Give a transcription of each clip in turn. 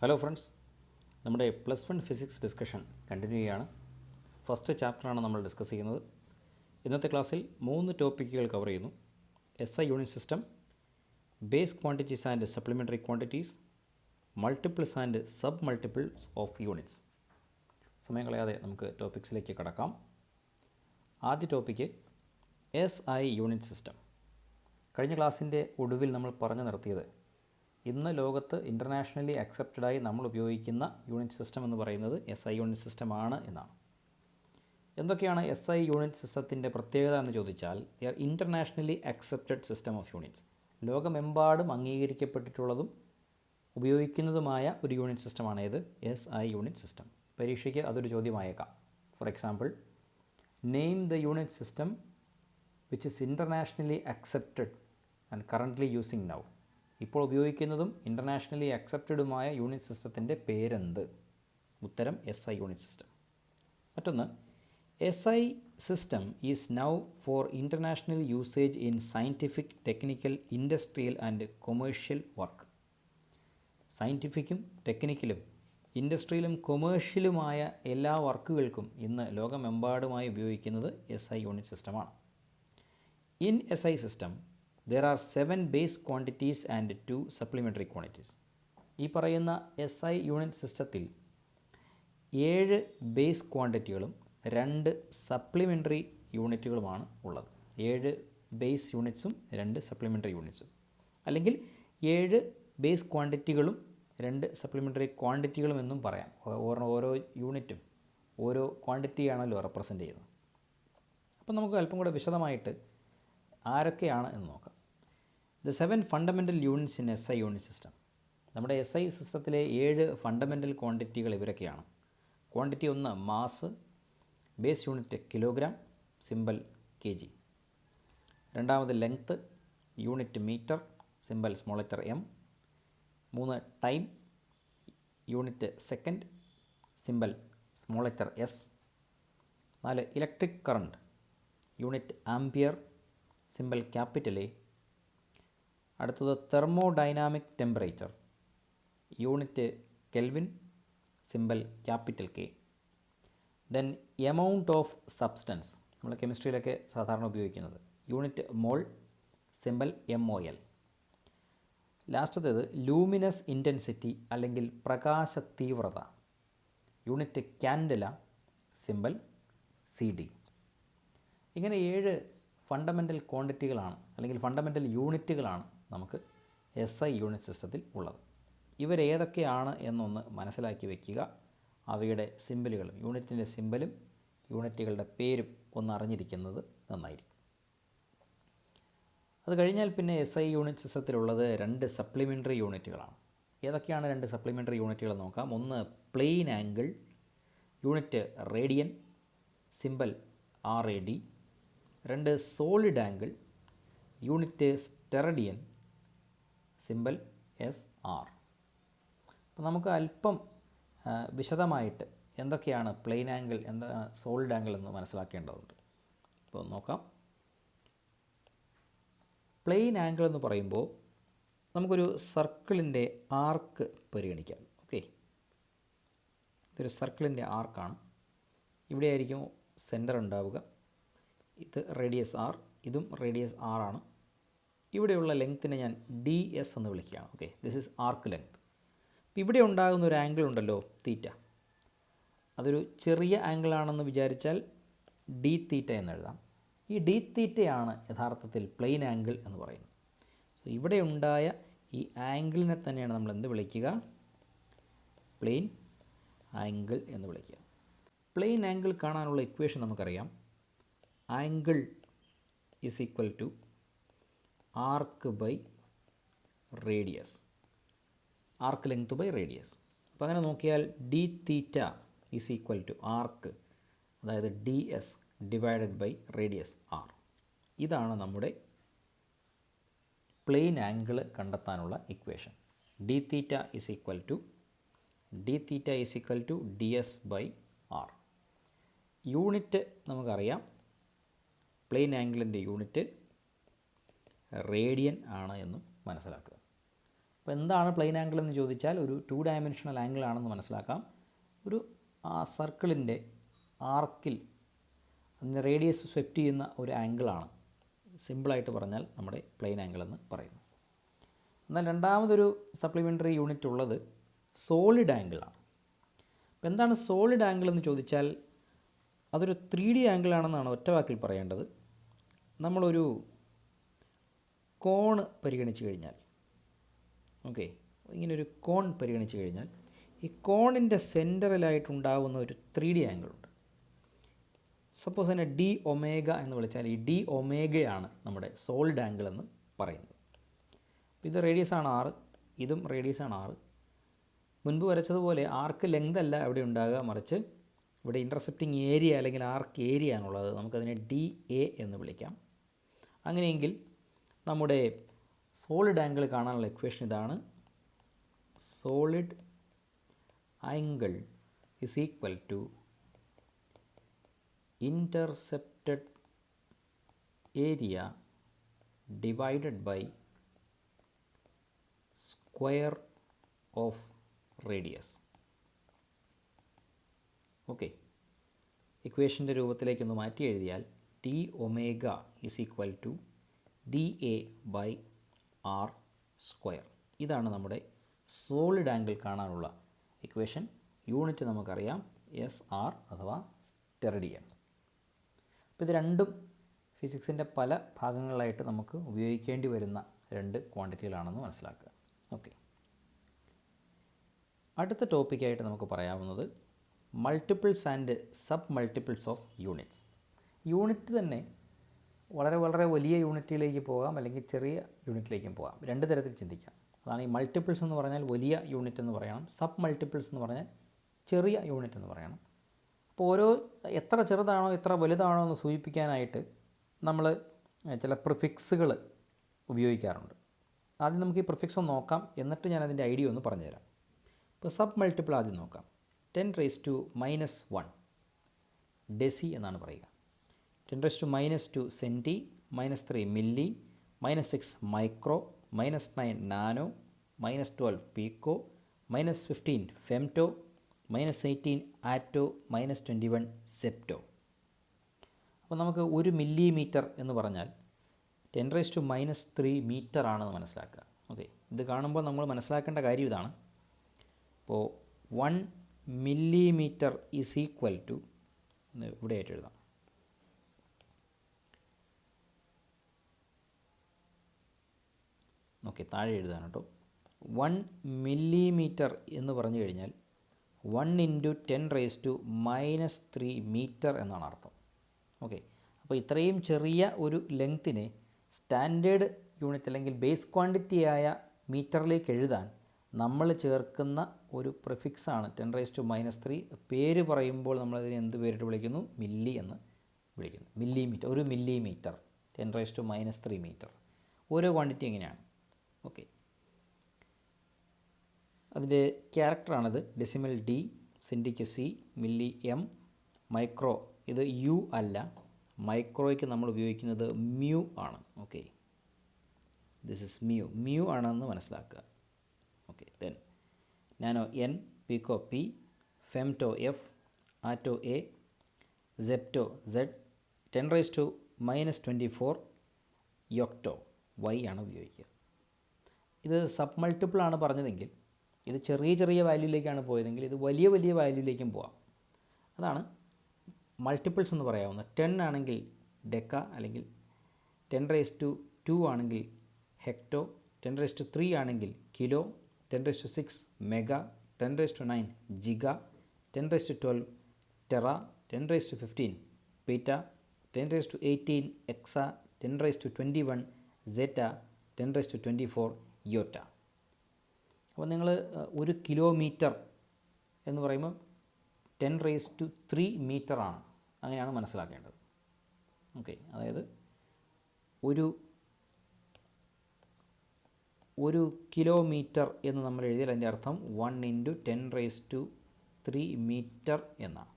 Hello friends, നമ്മുടെ +1 physics discussion continue ചെയ്യുകയാണ്. First ചാപ്റ്ററാണ് നമ്മൾ ഡിസ്കസ് ചെയ്യുന്നത്. ഇന്നത്തെ ക്ലാസ്സിൽ 3 ടോപ്പിക്കുകൾ കവർ ചെയ്യുന്നു. SI unit system, base quantities and supplementary quantities, multiples and sub multiples of units. സമയം കളയാതെ നമുക്ക് ടോപ്പിക്സിലേക്ക് കടക്കാം. ആദ്യ ടോപ്പിക്ക് SI യൂണിറ്റ് സിസ്റ്റം. കഴിഞ്ഞ ക്ലാസ്സിൻ്റെ ഒടുവിൽ നമ്മൾ പറഞ്ഞു നിർത്തിയത് ഇന്ന് ലോകത്ത് ഇൻ്റർനാഷണലി അക്സെപ്റ്റഡായി നമ്മൾ ഉപയോഗിക്കുന്ന യൂണിറ്റ് സിസ്റ്റം എന്ന് പറയുന്നത് SI യൂണിറ്റ് സിസ്റ്റമാണ് എന്നാണ്. എന്തൊക്കെയാണ് SI യൂണിറ്റ് സിസ്റ്റത്തിൻ്റെ പ്രത്യേകത എന്ന് ചോദിച്ചാൽ, they are internationally accepted system of units. ലോകമെമ്പാടും അംഗീകരിക്കപ്പെട്ടിട്ടുള്ളതും ഉപയോഗിക്കുന്നതുമായ ഒരു യൂണിറ്റ് സിസ്റ്റമാണ് ഇത് SI യൂണിറ്റ് സിസ്റ്റം. പരീക്ഷയ്ക്ക് അതൊരു ചോദ്യമായേക്കാം. For example, name the unit system which is internationally accepted and currently using now. ഇപ്പോൾ ഉപയോഗിക്കുന്നതും ഇൻ്റർനാഷണലി അക്സെപ്റ്റഡുമായ യൂണിറ്റ് സിസ്റ്റത്തിൻ്റെ പേരെന്ത്? ഉത്തരം SI യൂണിറ്റ് സിസ്റ്റം. മറ്റൊന്ന്, SI system is now for international usage in scientific, technical, industrial and commercial work. സയൻറ്റിഫിക്കും ടെക്നിക്കലും ഇൻഡസ്ട്രിയലും കൊമേഴ്ഷ്യലുമായ എല്ലാ വർക്കുകൾക്കും ഇന്ന് ലോകമെമ്പാടുമായി ഉപയോഗിക്കുന്നത് SI യൂണിറ്റ് സിസ്റ്റമാണ്. In SI system there are 7 base quantities and 2 supplementary quantities. ഈ പറയുന്ന SI യൂണിറ്റ് സിസ്റ്റത്തിൽ 7 ബേസ് ക്വാണ്ടിറ്റികളും 2 സപ്ലിമെൻ്ററി യൂണിറ്റുകളുമാണ് ഉള്ളത്. 7 ബേസ് യൂണിറ്റ്സും 2 സപ്ലിമെൻ്ററി യൂണിറ്റ്സും, അല്ലെങ്കിൽ 7 ബേസ് ക്വാണ്ടിറ്റികളും 2 സപ്ലിമെൻ്ററി ക്വാണ്ടിറ്റികളും എന്നും പറയാം. ഓരോ യൂണിറ്റും ഓരോ ക്വാണ്ടിറ്റിയാണല്ലോ റെപ്രസെൻ്റ് ചെയ്യുന്നത്. അപ്പം നമുക്ക് അല്പം കൂടെ വിശദമായിട്ട് ആരൊക്കെയാണ് എന്ന് നോക്കാം. The 7 fundamental units in SI unit system. നമ്മുടെ SI സിസ്റ്റത്തിലെ 7 ഫണ്ടമെൻ്റൽ ക്വാണ്ടിറ്റികൾ ഇവരൊക്കെയാണ്. Quantity 1 mass, base unit kilogram, symbol kg. രണ്ടാമത് length, unit metre, symbol small letter m. 3 time, unit second, symbol small letter s. 4 electric current, unit ampere, symbol capital A. അടുത്തത് thermodynamic temperature, unit kelvin, symbol capital K. Then amount of substance, നമ്മൾ കെമിസ്ട്രിയിലൊക്കെ സാധാരണ ഉപയോഗിക്കുന്നത്, unit mole, symbol MOL. ലാസ്റ്റത്തേത് luminous intensity അല്ലെങ്കിൽ പ്രകാശ തീവ്രത, unit ക്യാൻഡല, symbol CD. ഇങ്ങനെ 7 fundamental ക്വാണ്ടിറ്റികളാണ് അല്ലെങ്കിൽ ഫണ്ടമെൻ്റൽ യൂണിറ്റുകളാണ് നമുക്ക് SI യൂണിറ്റ് സിസ്റ്റത്തിൽ ഉള്ളത്. ഇവരേതൊക്കെയാണ് എന്നൊന്ന് മനസ്സിലാക്കി വയ്ക്കുക. അവയുടെ സിമ്പലുകളും യൂണിറ്റിൻ്റെ സിമ്പലും യൂണിറ്റുകളുടെ പേരും ഒന്ന് അറിഞ്ഞിരിക്കുന്നത് നന്നായിരിക്കും. അത് കഴിഞ്ഞാൽ പിന്നെ SI യൂണിറ്റ് സിസ്റ്റത്തിലുള്ളത് 2 സപ്ലിമെൻ്ററി യൂണിറ്റുകളാണ്. ഏതൊക്കെയാണ് 2 സപ്ലിമെൻ്ററി യൂണിറ്റുകൾ നോക്കാം. ഒന്ന് plane angle, unit radian, symbol RAD. 2 solid angle, unit steradian, symbol SR. അപ്പോൾ നമുക്ക് അല്പം വിശദമായിട്ട് എന്തൊക്കെയാണ് പ്ലെയിൻ ആംഗിൾ, എന്താണ് സോളിഡ് ആംഗിൾ എന്ന് മനസ്സിലാക്കേണ്ടതുണ്ട്. അപ്പോൾ നോക്കാം. പ്ലെയിൻ ആംഗിൾ എന്ന് പറയുമ്പോൾ നമുക്കൊരു സർക്കിളിൻ്റെ ആർക്ക് പരിഗണിക്കാം. ഓക്കെ, ഇതൊരു സർക്കിളിൻ്റെ ആർക്കാണ്. ഇവിടെ ആയിരിക്കും സെൻറ്റർ ഉണ്ടാവുക. ഇത് റേഡിയസ് R, ഇതും റേഡിയസ് R ആണ്. ഇവിടെയുള്ള ലെങ്ത്തിനെ ഞാൻ DS എന്ന് വിളിക്കുകയാണ്. Okay, this is arc length. അപ്പോൾ ഇവിടെ ഉണ്ടാകുന്ന ഒരു ആംഗിൾ ഉണ്ടല്ലോ, തീറ്റ. അതൊരു ചെറിയ ആംഗിളാണെന്ന് വിചാരിച്ചാൽ D θ എന്ന് എഴുതാം. ഈ D θ യഥാർത്ഥത്തിൽ പ്ലെയിൻ ആംഗിൾ എന്ന് പറയുന്നത്. സോ ഇവിടെ ഉണ്ടായ ഈ ആംഗിളിനെ തന്നെയാണ് നമ്മൾ എന്ത് വിളിക്കുക? പ്ലെയിൻ ആംഗിൾ എന്ന് വിളിക്കുക. പ്ലെയിൻ ആംഗിൾ കാണാനുള്ള ഇക്വേഷൻ നമുക്കറിയാം. Angle is equal to arc by radius, arc length by radius. അപ്പോൾ അങ്ങനെ നോക്കിയാൽ D θ is equal to arc, അതായത് DS divided by radius R. ഇതാണ് നമ്മുടെ പ്ലെയിൻ ആംഗിൾ കണ്ടെത്താനുള്ള equation. D θ is equal to DS by R. Unit നമുക്കറിയാം. Plane ആംഗിളിൻ്റെ unit radian ആണ് എന്നും മനസ്സിലാക്കുക. അപ്പോൾ അപ്പോൾ എന്താണ് പ്ലെയിൻ ആംഗിൾ എന്ന് ചോദിച്ചാൽ ഒരു 2 ഡയമെൻഷണൽ ആംഗിൾ ആണെന്ന് മനസ്സിലാക്കാം. ഒരു സർക്കിളിൻ്റെ ആർക്കിൽ അതിൻ്റെ റേഡിയസ് സ്വെപ്റ്റ് ചെയ്യുന്ന ഒരു ആംഗിളാണ് സിമ്പിളായിട്ട് പറഞ്ഞാൽ നമ്മുടെ പ്ലെയിൻ ആംഗിൾ എന്ന് പറയുന്നത്. എന്നാൽ രണ്ടാമതൊരു സപ്ലിമെൻ്ററി യൂണിറ്റ് ഉള്ളത് സോളിഡ് ആംഗിളാണ്. അപ്പോൾ എന്താണ് സോളിഡ് ആംഗിൾ എന്ന് ചോദിച്ചാൽ അതൊരു 3D ആംഗിളാണെന്നാണ് ഒറ്റ വാക്കിൽ പറയേണ്ടത്. നമ്മളൊരു കോൺ പരിഗണിച്ച് കഴിഞ്ഞാൽ, ഓക്കെ, ഇങ്ങനൊരു കോൺ പരിഗണിച്ച് കഴിഞ്ഞാൽ ഈ കോണിൻ്റെ സെൻറ്ററിലായിട്ടുണ്ടാകുന്ന ഒരു 3D ആംഗിളുണ്ട്. സപ്പോസ് അതിനെ ഡി ഒമേഗ എന്ന് വിളിച്ചാൽ ഈ ഡി ഒമേഗയാണ് നമ്മുടെ സോളിഡ് ആംഗിൾ എന്ന് പറയുന്നത്. ഇത് റേഡിയസാണ് 6, ഇതും റേഡിയസാണ് 6. മുൻപ് വരച്ചതുപോലെ ആർക്ക് ലെങ്ത് അല്ല ഇവിടെ ഉണ്ടാകുക, മറിച്ച് ഇവിടെ ഇൻ്റർസെപ്റ്റിംഗ് ഏരിയ അല്ലെങ്കിൽ ആർക്ക് ഏരിയ ആണുള്ളത്. നമുക്കതിനെ ഡി എ എന്ന് വിളിക്കാം. അങ്ങനെയെങ്കിൽ നമ്മുടെ സോളിഡ് ആംഗിൾ കാണാനുള്ള ഇക്വേഷൻ ഇതാണ്. Solid angle is equal to intercepted area divided by square of radius. Okay, ഇക്വേഷൻ്റെ രൂപത്തിലേക്കൊന്ന് മാറ്റി എഴുതിയാൽ T omega is equal to D A by R square. ഇതാണ് നമ്മുടെ സോളിഡ് ആംഗിൾ കാണാനുള്ള ഇക്വേഷൻ. യൂണിറ്റ് നമുക്കറിയാം, എസ് ആർ അഥവാ സ്റ്റെറഡിയൻ. അപ്പോൾ ഇത് രണ്ടും ഫിസിക്സിൻ്റെ പല ഭാഗങ്ങളിലായിട്ട് നമുക്ക് ഉപയോഗിക്കേണ്ടി വരുന്ന 2 ക്വാണ്ടിറ്റികളാണെന്ന് മനസ്സിലാക്കുക. ഓക്കെ, അടുത്ത ടോപ്പിക്കായിട്ട് നമുക്ക് പറയാവുന്നത് multiples and sub multiples of units. Unit തന്നെ വളരെ വളരെ വലിയ യൂണിറ്റിലേക്ക് പോകാം, അല്ലെങ്കിൽ ചെറിയ യൂണിറ്റിലേക്കും പോകാം. 2 തരത്തിൽ ചിന്തിക്കാം. അതാണ് ഈ മൾട്ടിപ്പിൾസ് എന്ന് പറഞ്ഞാൽ വലിയ യൂണിറ്റ് എന്ന് പറയണം, സബ് മൾട്ടിപ്പിൾസ് എന്ന് പറഞ്ഞാൽ ചെറിയ യൂണിറ്റ് എന്ന് പറയണം. അപ്പോൾ ഓരോ എത്ര ചെറുതാണോ എത്ര വലുതാണോ എന്ന് സൂചിപ്പിക്കാനായിട്ട് നമ്മൾ ചില പ്രിഫിക്സുകൾ ഉപയോഗിക്കാറുണ്ട്. ആദ്യം നമുക്ക് ഈ പ്രിഫിക്സ് ഒന്ന് നോക്കാം, എന്നിട്ട് ഞാൻ അതിൻ്റെ ഐഡിയ ഒന്ന് പറഞ്ഞുതരാം. ഇപ്പോൾ സബ് മൾട്ടിപ്പിൾ ആദ്യം നോക്കാം. 10⁻⁻1 ഡെസി എന്നാണ് പറയുക. 10⁻⁻2 senti, -3 milli, -6 micro, -9 nano, -12 പീക്കോ, -15 femto, -18 ആറ്റോ, -21 zepto. അപ്പോൾ നമുക്ക് 1 മില്ലിമീറ്റർ എന്ന് പറഞ്ഞാൽ 10⁻³ മീറ്റർ ആണെന്ന് മനസ്സിലാക്കുക. ഓക്കെ, ഇത് കാണുമ്പോൾ നമ്മൾ മനസ്സിലാക്കേണ്ട കാര്യം ഇതാണ്. അപ്പോൾ 1 മില്ലിമീറ്റർ ഈസ് ഈക്വൽ ടു, ഇവിടെ ആയിട്ട് എഴുതാം, ഓക്കെ, താഴെ എഴുതാൻ കേട്ടോ. 1 മില്ലിമീറ്റർ എന്ന് പറഞ്ഞു കഴിഞ്ഞാൽ 1 × 10⁻³ മീറ്റർ എന്നാണ് അർത്ഥം. ഓക്കെ, അപ്പോൾ ഇത്രയും ചെറിയ ഒരു ലെങ്ത്തിനെ സ്റ്റാൻഡേർഡ് യൂണിറ്റ് അല്ലെങ്കിൽ ബേസ് ക്വാണ്ടിറ്റിയായ മീറ്ററിലേക്ക് എഴുതാൻ നമ്മൾ ചേർക്കുന്ന ഒരു പ്രിഫിക്സാണ് 10⁻³ പേര് പറയുമ്പോൾ നമ്മളതിനെ എന്ത് പേരിട്ട് വിളിക്കുന്നു? മില്ലി എന്ന് വിളിക്കുന്നു. Millimetre, 1 millimetre, 10⁻³ metre. ഓരോ ക്വാണ്ടിറ്റി എങ്ങനെയാണ്. ഓക്കെ, അതിൻ്റെ ക്യാരക്ടറാണത്. ഡെസിമൽ ഡി, സെൻറ്റിക്ക് സി, മില്ലി എം, മൈക്രോ ഇത് യു അല്ല, മൈക്രോയ്ക്ക് നമ്മൾ ഉപയോഗിക്കുന്നത് മ്യൂ ആണ്. ഓക്കെ, ദിസ് ഇസ് മ്യൂ ആണെന്ന് മനസ്സിലാക്കുക. Okay, then nano N, pico P, femto F, atto A, zepto Z, 10⁻⁻24 yocto Y ആണ് ഉപയോഗിക്കുക. ഇത് സബ് മൾട്ടിപ്പിൾ ആണ് പറഞ്ഞതെങ്കിൽ, ഇത് ചെറിയ ചെറിയ വാല്യൂയിലേക്കാണ് പോയതെങ്കിൽ ഇത് വലിയ വലിയ വാല്യൂയിലേക്കും പോവാം. അതാണ് മൾട്ടിപ്പിൾസ് എന്ന് പറയാവുന്നത്. 10 ആണെങ്കിൽ ഡെക്ക, അല്ലെങ്കിൽ 10⁻² ആണെങ്കിൽ ഹെക്ടോ, 10⁻³ ആണെങ്കിൽ kilo, 10⁻6 mega, 10⁻9 giga, 10⁻12 Terra, 10⁻15 pitta, 10⁻18 എക്സ, 10⁻21 സെറ്റ, 10⁻24 Yotta. അപ്പോൾ നിങ്ങൾ 1 കിലോമീറ്റർ എന്ന് പറയുമ്പോൾ 10⁻³ മീറ്ററാണ്, അങ്ങനെയാണ് മനസ്സിലാക്കേണ്ടത്. ഓക്കെ, അതായത് ഒരു കിലോമീറ്റർ എന്ന് നമ്മൾ എഴുതിയാൽ അതിൻ്റെ അർത്ഥം 1 × 10⁻³ മീറ്റർ എന്നാണ്.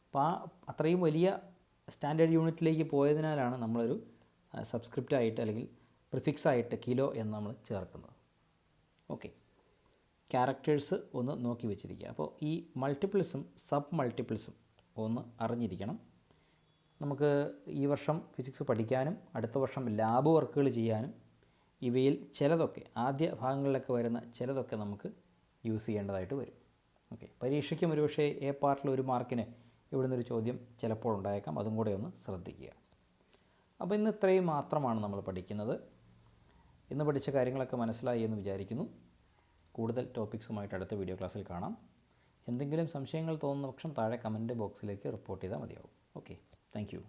അപ്പോൾ അത്രയും വലിയ സ്റ്റാൻഡേർഡ് യൂണിറ്റിലേക്ക് പോയതിനാലാണ് നമ്മളൊരു സബ്സ്ക്രിപ്റ്റായിട്ട് അല്ലെങ്കിൽ പ്രിഫിക്സായിട്ട് കിലോ എന്ന് നമ്മൾ ചേർക്കുന്നത്. ഓക്കെ, ക്യാരക്ടേഴ്സ് ഒന്ന് നോക്കി വെച്ചിരിക്കുക. അപ്പോൾ ഈ മൾട്ടിപ്പിൾസും സബ് മൾട്ടിപ്പിൾസും ഒന്ന് അറിഞ്ഞിരിക്കണം. നമുക്ക് ഈ വർഷം ഫിസിക്സ് പഠിക്കാനും അടുത്ത വർഷം ലാബ് വർക്കുകൾ ചെയ്യാനും ഇവയിൽ ചിലതൊക്കെ ആദ്യ ഭാഗങ്ങളിലൊക്കെ വരുന്ന ചിലതൊക്കെ നമുക്ക് യൂസ് ചെയ്യേണ്ടതായിട്ട് വരും. ഓക്കെ, പരീക്ഷയ്ക്കും ഒരുപക്ഷേ എ പാർട്ടിൽ 1 മാർക്കിന് ഇവിടുന്നൊരു ചോദ്യം ചിലപ്പോൾ ഉണ്ടായേക്കാം. അതും കൂടെ ഒന്ന് ശ്രദ്ധിക്കുക. അപ്പോൾ ഇന്ന് ഇത്രയും മാത്രമാണ് നമ്മൾ പഠിക്കുന്നത്. ഇന്ന് പഠിച്ച കാര്യങ്ങളൊക്കെ മനസ്സിലായി എന്ന് വിചാരിക്കുന്നു. കൂടുതൽ ടോപ്പിക്സുമായിട്ട് അടുത്ത വീഡിയോ ക്ലാസ്സിൽ കാണാം. എന്തെങ്കിലും സംശയങ്ങൾ തോന്നുന്ന പക്ഷം താഴെ കമൻറ്റ് ബോക്സിലേക്ക് റിപ്പോർട്ട് ചെയ്താൽ മതിയാവും. Okay, thank you.